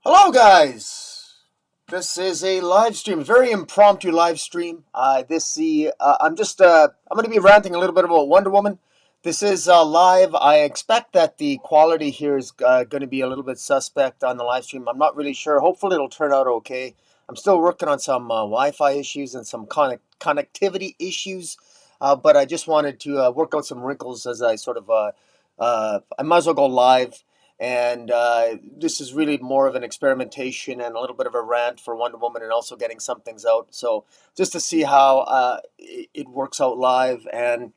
Hello, guys. This is a live stream, very impromptu live stream. I'm going to be ranting a little bit about Wonder Woman. This is live. I expect that the quality here is going to be a little bit suspect on the live stream. I'm not really sure. Hopefully, it'll turn out okay. I'm still working on some Wi-Fi issues and some connectivity issues, but I just wanted to work out some wrinkles as I might as well go live. And this is really more of an experimentation and a little bit of a rant for Wonder Woman and also getting some things out. So just to see how it works out live. And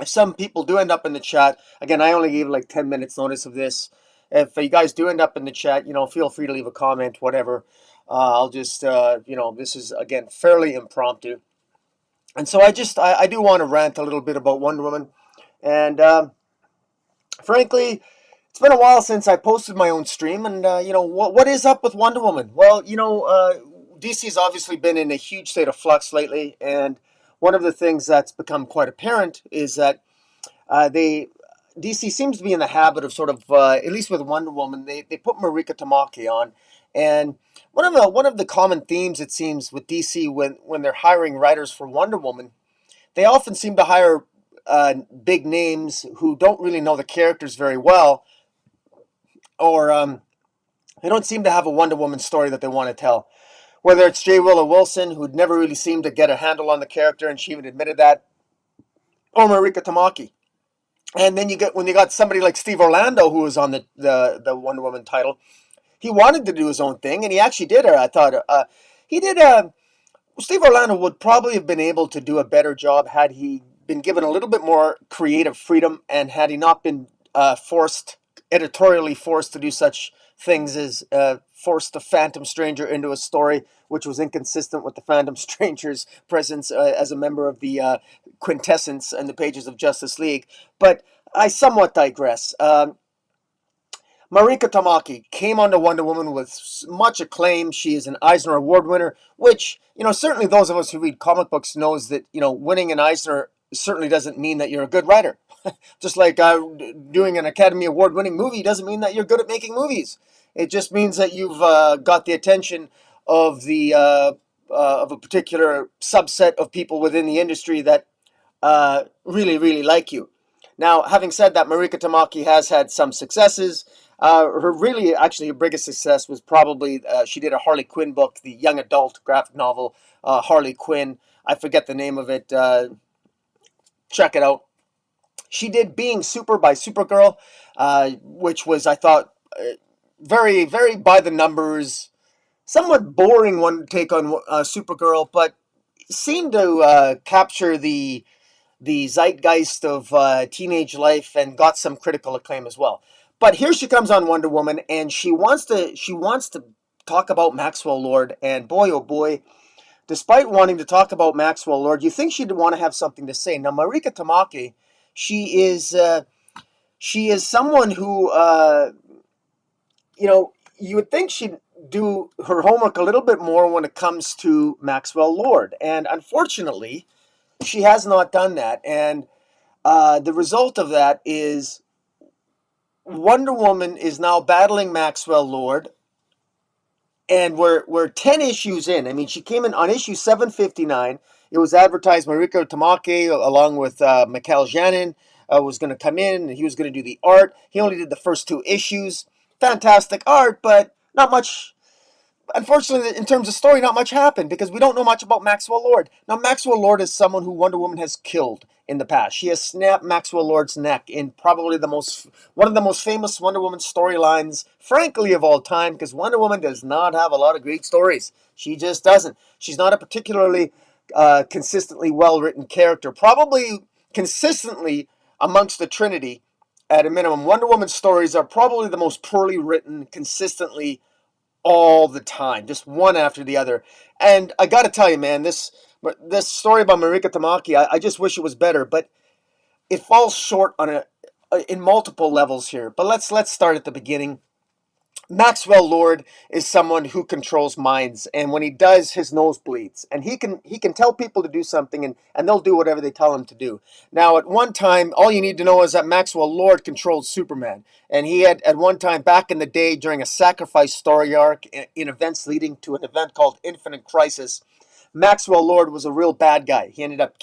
if some people do end up in the chat, again, I only gave like 10 minutes notice of this. If you guys do end up in the chat, feel free to leave a comment, whatever. I'll just, this is, again, fairly impromptu. And so I do want to rant a little bit about Wonder Woman. And frankly, it's been a while since I posted my own stream, and what is up with Wonder Woman? Well, DC's obviously been in a huge state of flux lately, and one of the things that's become quite apparent is that they DC seems to be in the habit of at least with Wonder Woman, they put Marika Tamaki on, and one of the common themes it seems with DC when they're hiring writers for Wonder Woman, they often seem to hire big names who don't really know the characters very well, or they don't seem to have a Wonder Woman story that they want to tell. Whether it's J. Willow Wilson, who'd never really seemed to get a handle on the character, and she even admitted that, or Marika Tamaki. And then when you got somebody like Steve Orlando, who was on the Wonder Woman title, he wanted to do his own thing, and he actually did. I thought he did. Steve Orlando would probably have been able to do a better job had he been given a little bit more creative freedom, and had he not been editorially forced to do such things as force the Phantom Stranger into a story which was inconsistent with the Phantom Stranger's presence as a member of the quintessence and the pages of Justice League. But I somewhat digress. Marika Tamaki came onto Wonder Woman with much acclaim. She is an Eisner Award winner, which, certainly those of us who read comic books knows that, winning an Eisner certainly doesn't mean that you're a good writer. Just like doing an Academy Award winning movie doesn't mean that you're good at making movies. It just means that you've got the attention of of a particular subset of people within the industry that really, really like you. Now, having said that, Marika Tamaki has had some successes. Her biggest success was probably she did a Harley Quinn book, the young adult graphic novel Harley Quinn. I forget the name of it. Check it out. She did Being Super by Supergirl, which was, I thought, very, very by the numbers, somewhat boring one take on Supergirl, but seemed to capture the zeitgeist of teenage life and got some critical acclaim as well. But here she comes on Wonder Woman, and she wants to talk about Maxwell Lord, and boy oh boy, despite wanting to talk about Maxwell Lord, you think she'd want to have something to say. Now, Marika Tamaki, she is someone who you would think she'd do her homework a little bit more when it comes to Maxwell Lord, and unfortunately, she has not done that. And the result of that is Wonder Woman is now battling Maxwell Lord, and we're 10 issues in. I mean, she came in on issue 759. It was advertised Mariko Tamaki along with Mikhail Janin was going to come in, and he was going to do the art. He only did the first two issues. Fantastic art, but not much. Unfortunately, in terms of story, not much happened because we don't know much about Maxwell Lord. Now, Maxwell Lord is someone who Wonder Woman has killed in the past. She has snapped Maxwell Lord's neck in probably one of the most famous Wonder Woman storylines, frankly, of all time, because Wonder Woman does not have a lot of great stories. She just doesn't. She's not a particularly consistently well-written character. Probably consistently amongst the Trinity, at a minimum, Wonder Woman stories are probably the most poorly written, consistently all the time, just one after the other. And I got to tell you, man, this story about Marika Tamaki, I just wish it was better, but it falls short on in multiple levels here. But let's start at the beginning. Maxwell Lord is someone who controls minds, and when he does, his nose bleeds, and he can tell people to do something, and they'll do whatever they tell him to do. Now, at one time, all you need to know is that Maxwell Lord controlled Superman, and he had at one time back in the day during a sacrifice story arc in events leading to an event called Infinite Crisis. Maxwell Lord was a real bad guy. He ended up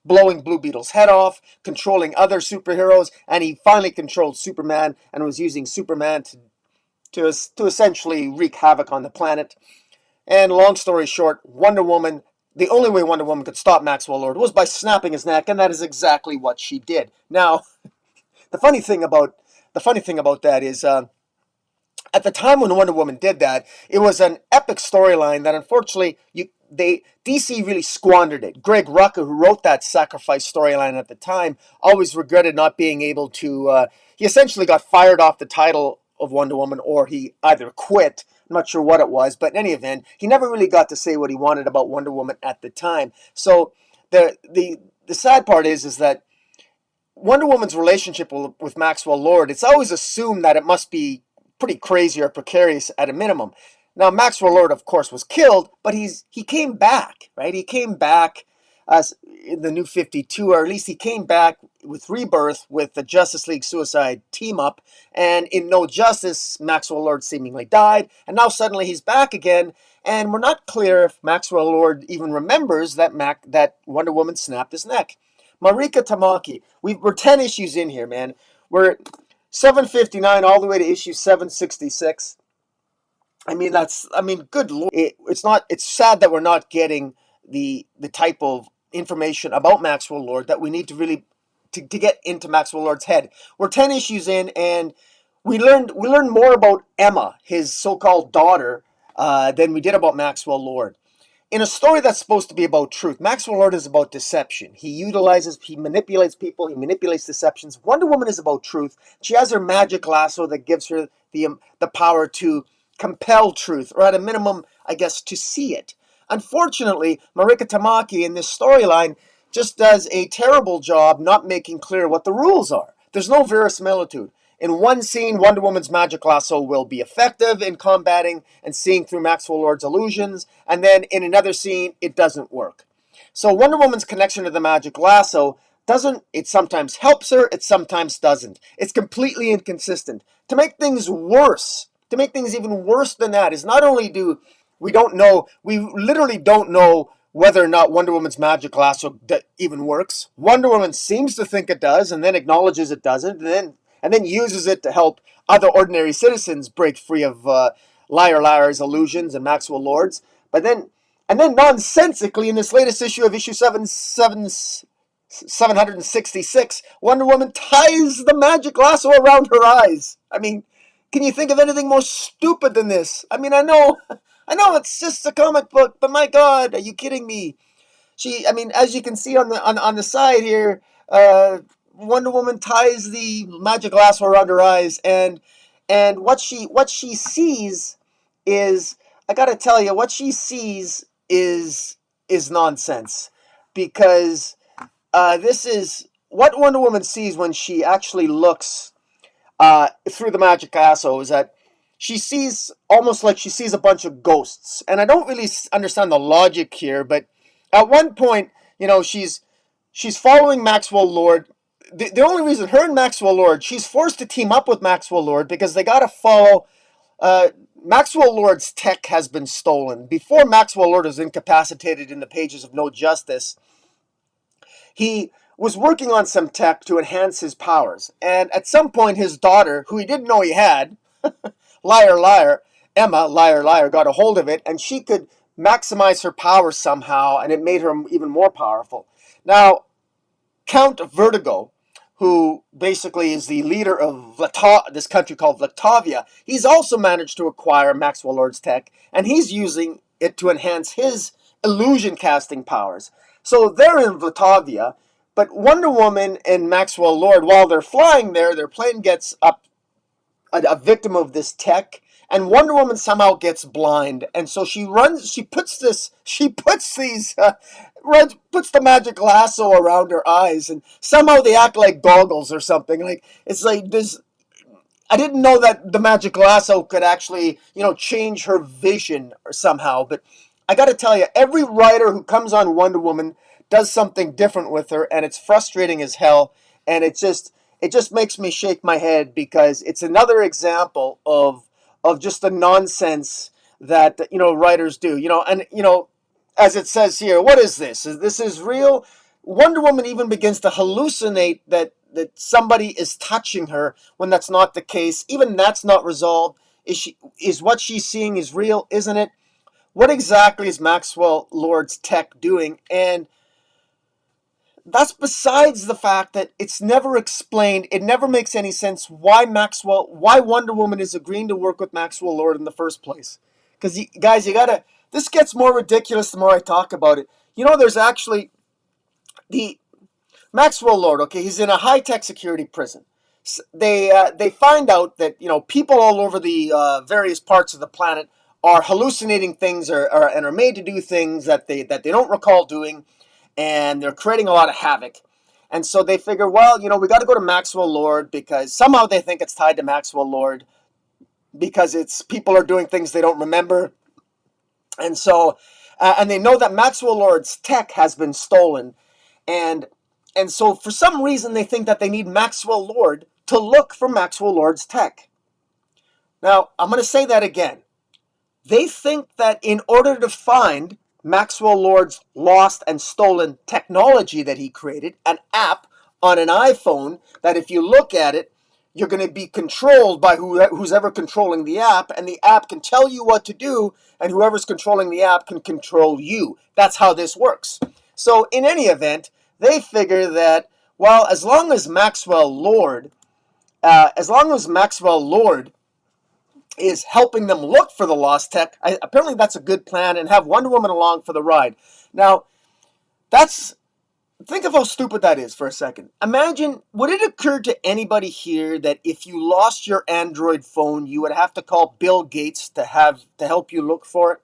blowing Blue Beetle's head off, controlling other superheroes, and he finally controlled Superman and was using Superman to essentially wreak havoc on the planet. And long story short, Wonder Woman, the only way Wonder Woman could stop Maxwell Lord was by snapping his neck, and that is exactly what she did. Now, the funny thing about that is, at the time when Wonder Woman did that, it was an epic storyline that unfortunately DC really squandered it. Greg Rucka, who wrote that sacrifice storyline at the time, always regretted not being able to. He essentially got fired off the title of Wonder Woman, or he either quit. I'm not sure what it was, but in any event, he never really got to say what he wanted about Wonder Woman at the time. So the sad part is that Wonder Woman's relationship with Maxwell Lord, it's always assumed that it must be pretty crazy or precarious at a minimum. Now, Maxwell Lord, of course, was killed, but he came back, right? He came back as in the New 52, or at least he came back with Rebirth with the Justice League Suicide team up. And in No Justice, Maxwell Lord seemingly died, and now suddenly he's back again. And we're not clear if Maxwell Lord even remembers that Wonder Woman snapped his neck. Marika Tamaki, we're 10 issues in here, man. We're 759 all the way to issue 766. Good Lord. It's sad that we're not getting the type of information about Maxwell Lord that we need to really to get into Maxwell Lord's head. We're 10 issues in, and we learned more about Emma, his so-called daughter, than we did about Maxwell Lord. In a story that's supposed to be about truth, Maxwell Lord is about deception. He manipulates people, he manipulates deceptions. Wonder Woman is about truth. She has her magic lasso that gives her the power to compel truth, or at a minimum, I guess, to see it. Unfortunately, Marika Tamaki in this storyline just does a terrible job not making clear what the rules are. There's no verisimilitude. In one scene, Wonder Woman's magic lasso will be effective in combating and seeing through Maxwell Lord's illusions, and then in another scene, it doesn't work. So Wonder Woman's connection to the magic lasso it sometimes helps her, it sometimes doesn't. It's completely inconsistent. To make things even worse than that, is not only we literally don't know whether or not Wonder Woman's magic lasso even works. Wonder Woman seems to think it does, and then acknowledges it doesn't, and then uses it to help other ordinary citizens break free of Liar's illusions and Maxwell Lord's. And then nonsensically, in this latest issue of issue 766, Wonder Woman ties the magic lasso around her eyes. Can you think of anything more stupid than this? I know it's just a comic book, but my God, are you kidding me? As you can see on the side here, Wonder Woman ties the magic lasso around her eyes, and what she sees is, I gotta tell you, what she sees is nonsense, because this is what Wonder Woman sees when she actually looks through the magic lasso, is that she sees almost like she sees a bunch of ghosts. And I don't really understand the logic here, but at one point, she's following Maxwell Lord. The only reason, her and Maxwell Lord, she's forced to team up with Maxwell Lord because they got to follow. Maxwell Lord's tech has been stolen. Before Maxwell Lord was incapacitated in the pages of No Justice, he was working on some tech to enhance his powers. And at some point, his daughter, who he didn't know he had, Emma, got a hold of it, and she could maximize her power somehow, and it made her even more powerful. Now, Count Vertigo, who basically is the leader of this country called Latavia, he's also managed to acquire Maxwell Lord's tech, and he's using it to enhance his illusion casting powers. So they're in Latavia, but Wonder Woman and Maxwell Lord, while they're flying there, their plane gets up a victim of this tech, and Wonder Woman somehow gets blind, and so puts the magic lasso around her eyes, and somehow they act like goggles or something. Like, it's like this. I didn't know that the Magic Lasso could actually, change her vision or somehow. But I got to tell you, every writer who comes on Wonder Woman does something different with her, and it's frustrating as hell. And it just makes me shake my head because it's another example of just the nonsense that writers do. And as it says here, what is this? Is real? Wonder Woman even begins to hallucinate that somebody is touching her when that's not the case. Even that's not resolved. Is what she's seeing is real, isn't it? What exactly is Maxwell Lord's tech doing? And that's besides the fact that it's never explained. It never makes any sense why Wonder Woman is agreeing to work with Maxwell Lord in the first place. Because guys, you gotta. This gets more ridiculous the more I talk about it. There's actually the Maxwell Lord. Okay, he's in a high tech security prison. They find out that people all over the various parts of the planet are hallucinating things and are made to do things that they don't recall doing, and they're creating a lot of havoc. And so they figure, well, we got to go to Maxwell Lord because somehow they think it's tied to Maxwell Lord because it's people are doing things they don't remember, and so and they know that Maxwell Lord's tech has been stolen, and and so for some reason they think that they need Maxwell Lord to look for Maxwell Lord's tech. Now I'm going to say that again. They think that in order to find Maxwell Lord's lost and stolen technology that he created, an app on an iPhone that if you look at it, you're going to be controlled by who's ever controlling the app, and the app can tell you what to do, and whoever's controlling the app can control you. That's how this works. So in any event, they figure that, well, as long as Maxwell Lord is helping them look for the lost tech. Apparently, that's a good plan, and have Wonder Woman along for the ride. Now, that's think of how stupid that is for a second. Imagine, would it occur to anybody here that if you lost your Android phone, you would have to call Bill Gates to help you look for it?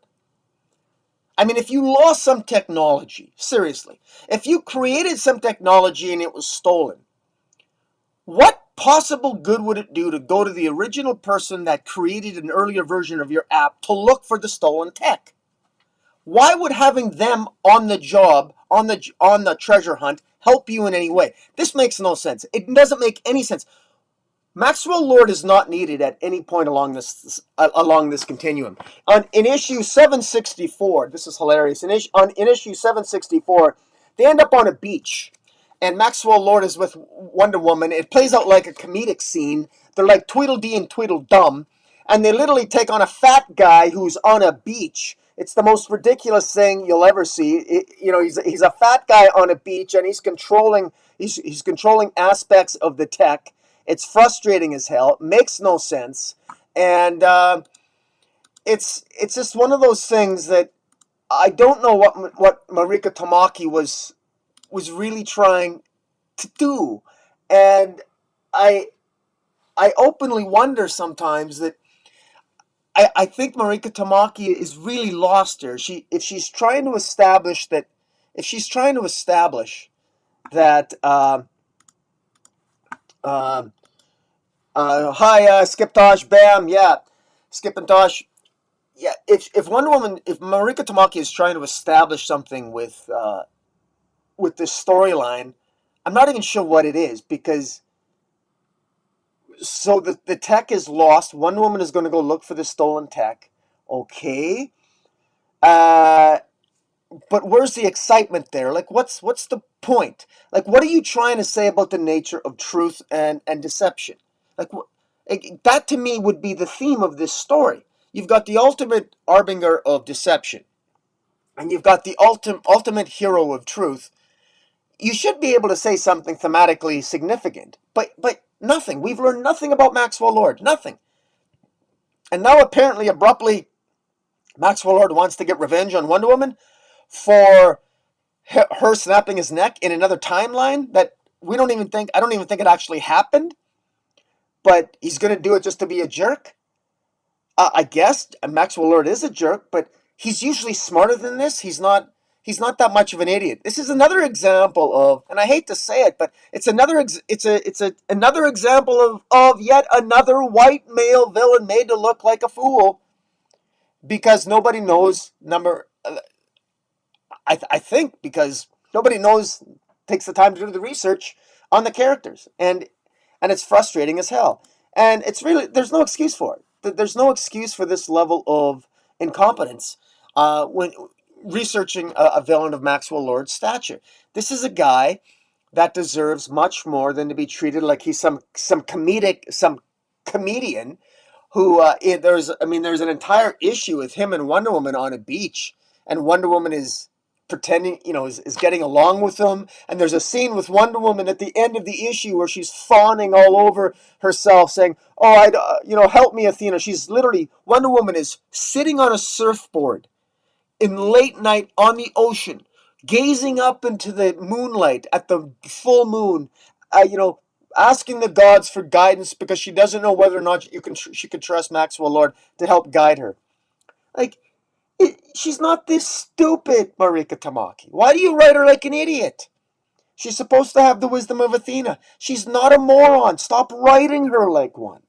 I mean, if you lost some technology, seriously, if you created some technology and it was stolen, what possible good would it do to go to the original person that created an earlier version of your app to look for the stolen tech? Why would having them on the job, on the treasure hunt, help you in any way? This makes no sense. It doesn't make any sense. Maxwell Lord is not needed at any point along this continuum. In issue 764, this is hilarious. In issue 764, they end up on a beach, and Maxwell Lord is with Wonder Woman. It plays out like a comedic scene. They're like Tweedledee and Tweedledum, and they literally take on a fat guy who's on a beach. It's the most ridiculous thing you'll ever see. He's a fat guy on a beach, and he's controlling aspects of the tech. It's frustrating as hell. It makes no sense, and it's just one of those things that I don't know what Marika Tamaki was really trying to do, and I I openly wonder sometimes that I think Marika Tamaki is really lost here. If she's trying to establish that if she's trying to establish that uh, hi Skip Tosh Bam, yeah, Skip and Tosh, yeah, if Marika Tamaki is trying to establish something with this storyline, I'm not even sure what it is, because so the tech is lost. Wonder Woman is going to go look for the stolen tech. Okay. Uh, but where's the excitement there? Like, what's the point? Like, what are you trying to say about the nature of truth and deception? Like, that to me would be the theme of this story. You've got the ultimate arbinger of deception, and you've got the ultimate hero of truth. You should be able to say something thematically significant, but nothing. We've learned nothing about Maxwell Lord, nothing. And now apparently, abruptly, Maxwell Lord wants to get revenge on Wonder Woman for her snapping his neck in another timeline that I don't even think it actually happened, but he's going to do it just to be a jerk. I guess Maxwell Lord is a jerk, but he's usually smarter than this. He's not. He's not that much of an idiot. This is another example of, and I hate to say it, but it's another example of yet another white male villain made to look like a fool because nobody knows I think because nobody knows takes the time to do the research on the characters, and it's frustrating as hell. And it's really there's no excuse for it. There's no excuse for this level of incompetence when researching a villain of Maxwell Lord's stature. This is a guy that deserves much more than to be treated like he's some comedian who there's an entire issue with him and Wonder Woman on a beach, and Wonder Woman is pretending, is getting along with him, and there's a scene with Wonder Woman at the end of the issue where she's fawning all over herself, saying, "Oh, help me, Athena." She's literally Wonder Woman is sitting on a surfboard in late night on the ocean, gazing up into the moonlight at the full moon, asking the gods for guidance because she doesn't know whether or not she can trust Maxwell Lord to help guide her. Like, she's not this stupid, Marika Tamaki. Why do you write her like an idiot? She's supposed to have the wisdom of Athena. She's not a moron. Stop writing her like one.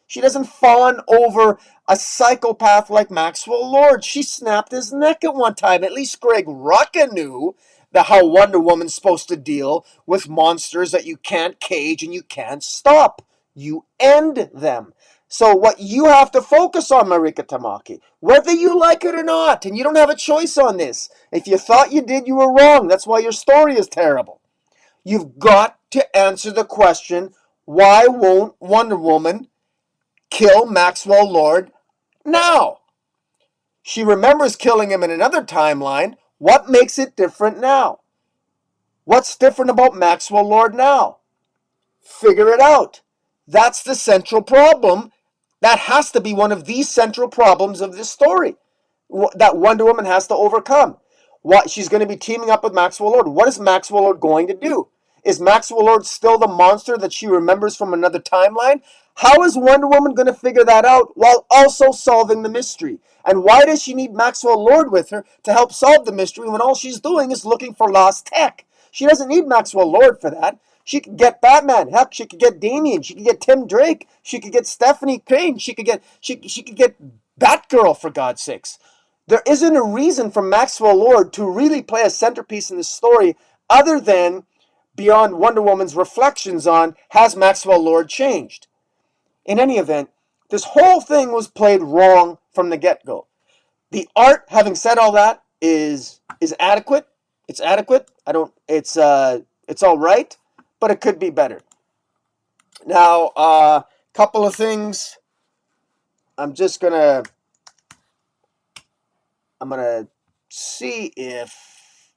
She doesn't fawn over a psychopath like Maxwell Lord. She snapped his neck at one time. At least Greg Rucka knew how Wonder Woman's supposed to deal with monsters that you can't cage and you can't stop. You end them. So what you have to focus on, Marika Tamaki, whether you like it or not, and you don't have a choice on this. If you thought you did, you were wrong. That's why your story is terrible. You've got to answer the question, why won't Wonder Woman kill Maxwell Lord now? She remembers killing him in another timeline. What makes it different now? What's different about Maxwell Lord now? Figure it out. That's the central problem. That has to be one of the central problems of this story that Wonder Woman has to overcome. What she's going to be teaming up with Maxwell Lord. What is Maxwell Lord going to do? Is Maxwell Lord still the monster that she remembers from another timeline? How is Wonder Woman going to figure that out while also solving the mystery? And why does she need Maxwell Lord with her to help solve the mystery when all she's doing is looking for lost tech? She doesn't need Maxwell Lord for that. She could get Batman. Heck, she could get Damian. She could get Tim Drake. She could get Stephanie Crane. She could get Batgirl, for God's sakes. There isn't a reason for Maxwell Lord to really play a centerpiece in this story other than beyond Wonder Woman's reflections on, has Maxwell Lord changed? In any event, this whole thing was played wrong from the get-go. The art, having said all that, is adequate. It's adequate. It's all right, but it could be better. Now, a couple of things. I'm gonna see if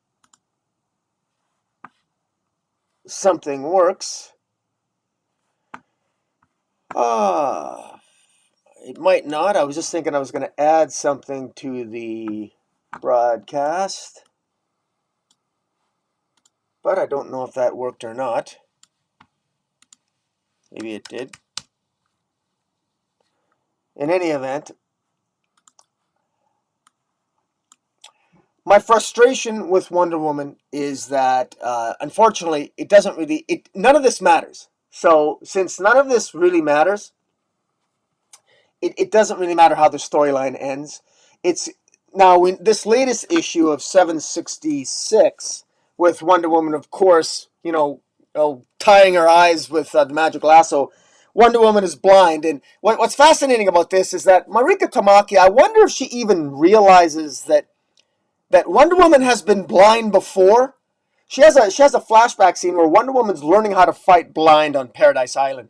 something works. It might not. I was just thinking I was going to add something to the broadcast, but I don't know if that worked or not. Maybe it did. In any event, my frustration with Wonder Woman is that, unfortunately, none of this matters. So, since none of this really matters, it doesn't really matter how the storyline ends. It's now in this latest issue of 766 with Wonder Woman, of course, tying her eyes with the Magic Lasso. Wonder Woman is blind, and what's fascinating about this is that Marika Tamaki, I wonder if she even realizes that Wonder Woman has been blind before. She has a flashback scene where Wonder Woman's learning how to fight blind on Paradise Island.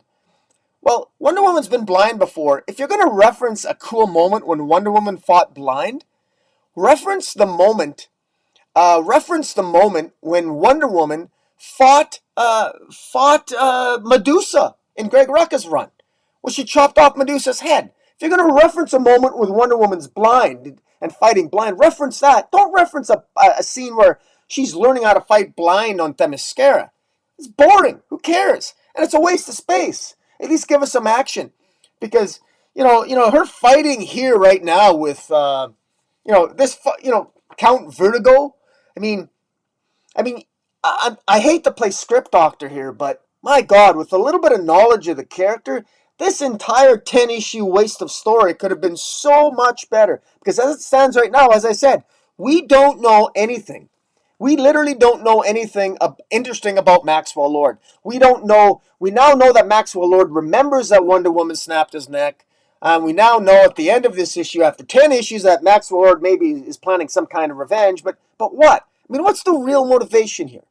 Well, Wonder Woman's been blind before. If you're going to reference a cool moment when Wonder Woman fought blind, reference the moment when Wonder Woman fought Medusa in Greg Rucka's run, where she chopped off Medusa's head. If you're going to reference a moment with Wonder Woman's blind and fighting blind, reference that. Don't reference a scene where she's learning how to fight blind on Themyscira. It's boring. Who cares? And it's a waste of space. At least give us some action, because her fighting here right now with Count Vertigo. I mean, I hate to play script doctor here, but my God, with a little bit of knowledge of the character, this entire 10-issue waste of story could have been so much better. Because as it stands right now, as I said, we don't know anything. We literally don't know anything interesting about Maxwell Lord. We don't know. We now know that Maxwell Lord remembers that Wonder Woman snapped his neck. We now know at the end of this issue, after 10 issues, that Maxwell Lord maybe is planning some kind of revenge. But what? I mean, what's the real motivation here?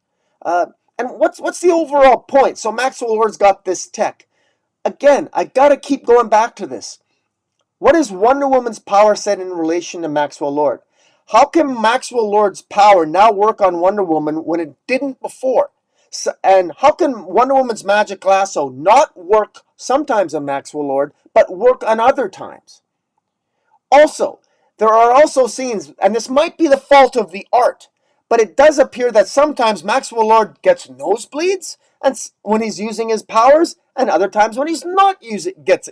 And what's the overall point? So Maxwell Lord's got this tech. Again, I gotta keep going back to this. What is Wonder Woman's power set in relation to Maxwell Lord? How can Maxwell Lord's power now work on Wonder Woman when it didn't before? And how can Wonder Woman's Magic Lasso not work sometimes on Maxwell Lord, but work on other times? Also, there are also scenes, and this might be the fault of the art, but it does appear that sometimes Maxwell Lord gets nosebleeds and when he's using his powers, and other times when he's not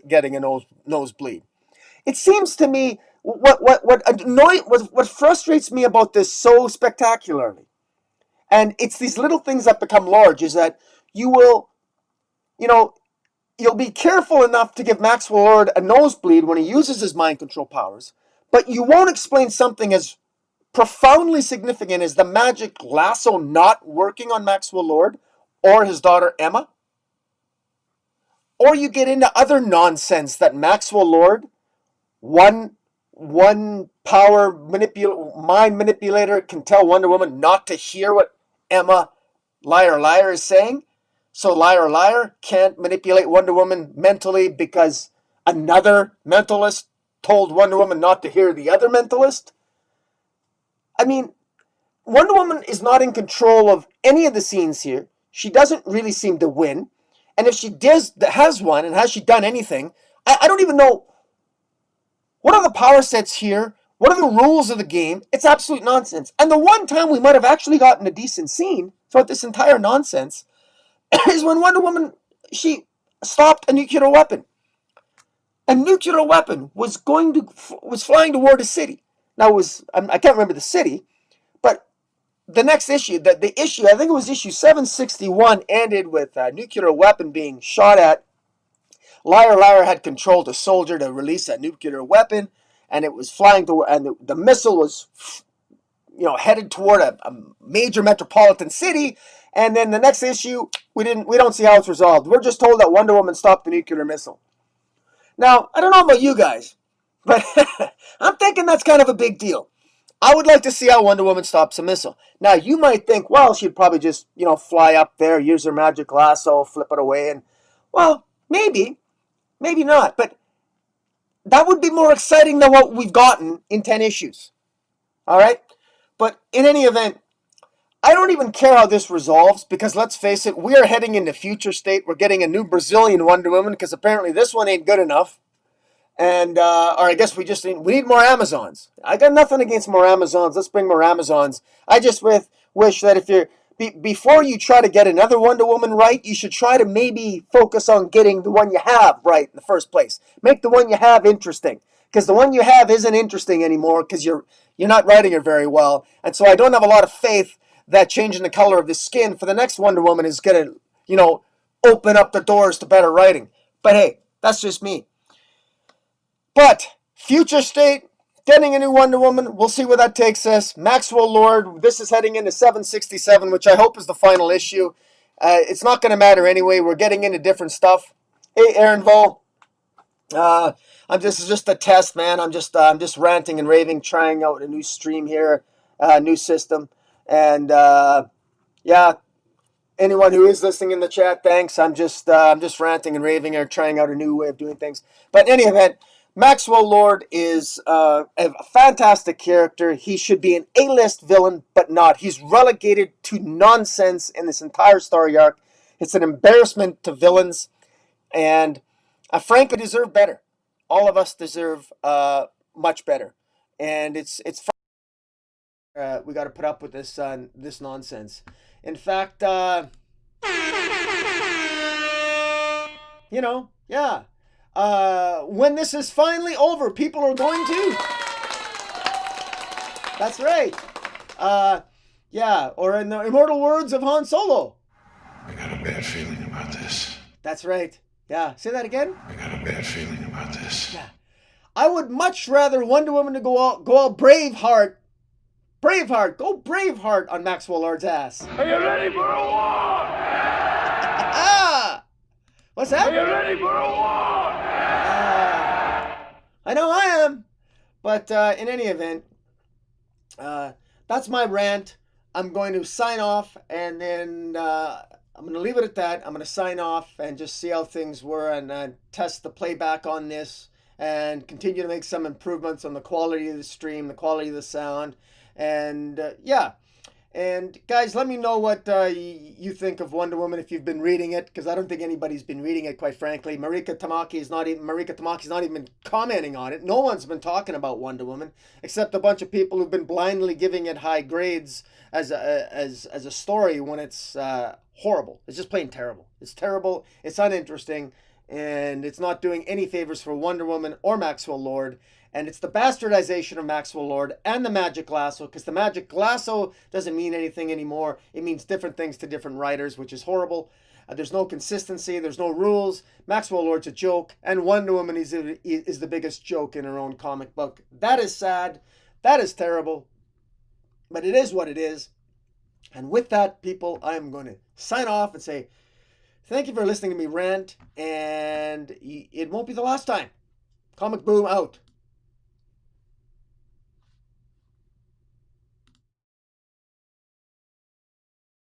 getting a nosebleed. It seems to me what frustrates me about this so spectacularly, and it's these little things that become large, is that you'll be careful enough to give Maxwell Lord a nosebleed when he uses his mind control powers, but you won't explain something as profoundly significant as the Magic Lasso not working on Maxwell Lord or his daughter Emma. Or you get into other nonsense that Maxwell Lord, one power mind manipulator, can tell Wonder Woman not to hear what Emma liar is saying. So liar can't manipulate Wonder Woman mentally because another mentalist told Wonder Woman not to hear the other mentalist. I mean, Wonder Woman is not in control of any of the scenes here. She doesn't really seem to win. And if she has won, and has she done anything, I don't even know. What are the power sets here? What are the rules of the game? It's absolute nonsense. And the one time we might have actually gotten a decent scene throughout this entire nonsense is when Wonder Woman, she stopped a nuclear weapon. A nuclear weapon was flying toward a city. Now I can't remember the city, but the next issue, the issue, I think it was issue 761, ended with a nuclear weapon being shot at. Liar had controlled a soldier to release a nuclear weapon, and it was flying and the missile was, headed toward a major metropolitan city. And then the next issue, we don't see how it's resolved. We're just told that Wonder Woman stopped the nuclear missile. Now, I don't know about you guys, but I'm thinking that's kind of a big deal. I would like to see how Wonder Woman stops a missile. Now, you might think, well, she'd probably just, fly up there, use her magic lasso, flip it away, and, well, maybe not. But that would be more exciting than what we've gotten in 10 issues. All right? But in any event, I don't even care how this resolves, because let's face it, we are heading into future state. We're getting a new Brazilian Wonder Woman, because apparently this one ain't good enough. And, or I guess we need more Amazons. I got nothing against more Amazons. Let's bring more Amazons. I just wish that before you try to get another Wonder Woman right, you should try to maybe focus on getting the one you have right in the first place. Make the one you have interesting. Because the one you have isn't interesting anymore because you're not writing her very well. And so I don't have a lot of faith that changing the color of the skin for the next Wonder Woman is going to, open up the doors to better writing. But hey, that's just me. But future state, getting a new Wonder Woman, we'll see where that takes us. Maxwell Lord, this is heading into 767, which I hope is the final issue. It's not going to matter anyway. We're getting into different stuff. Hey, Aaron Vol, this is just a test, man. I'm just ranting and raving, trying out a new stream here, new system, and yeah. Anyone who is listening in the chat, thanks. I'm just ranting and raving or trying out a new way of doing things. But in any event, Maxwell Lord is a fantastic character. He should be an A-list villain, but not. He's relegated to nonsense in this entire story arc. It's an embarrassment to villains, and frankly, deserve better. All of us deserve much better, and it's we got to put up with this nonsense. In fact, yeah. When this is finally over, people are going to. That's right. Yeah, or in the immortal words of Han Solo. I got a bad feeling about this. That's right. Yeah, say that again. I got a bad feeling about this. Yeah. I would much rather Wonder Woman to go all Braveheart. Braveheart, go Braveheart on Maxwell Lord's ass. Are you ready for a war? Ah! What's that? Are you ready for a war? I know I am. But in any event, that's my rant. I'm going to sign off, and then I'm going to leave it at that. I'm going to sign off and just see how things were, and test the playback on this, and continue to make some improvements on the quality of the stream, the quality of the sound, and yeah. And guys, let me know what you think of Wonder Woman if you've been reading it, because I don't think anybody's been reading it, quite frankly. Marika Tamaki's not even commenting on it. No one's been talking about Wonder Woman except a bunch of people who've been blindly giving it high grades as a story when it's horrible. It's just plain terrible. It's terrible. It's uninteresting, and it's not doing any favors for Wonder Woman or Maxwell Lord. And it's the bastardization of Maxwell Lord and the Magic Lasso, because the Magic Lasso doesn't mean anything anymore. It means different things to different writers, which is horrible. There's no consistency. There's no rules. Maxwell Lord's a joke, and Wonder Woman is the biggest joke in her own comic book. That is sad. That is terrible. But it is what it is. And with that, people, I'm going to sign off and say thank you for listening to me rant, and it won't be the last time. Comic Boom out.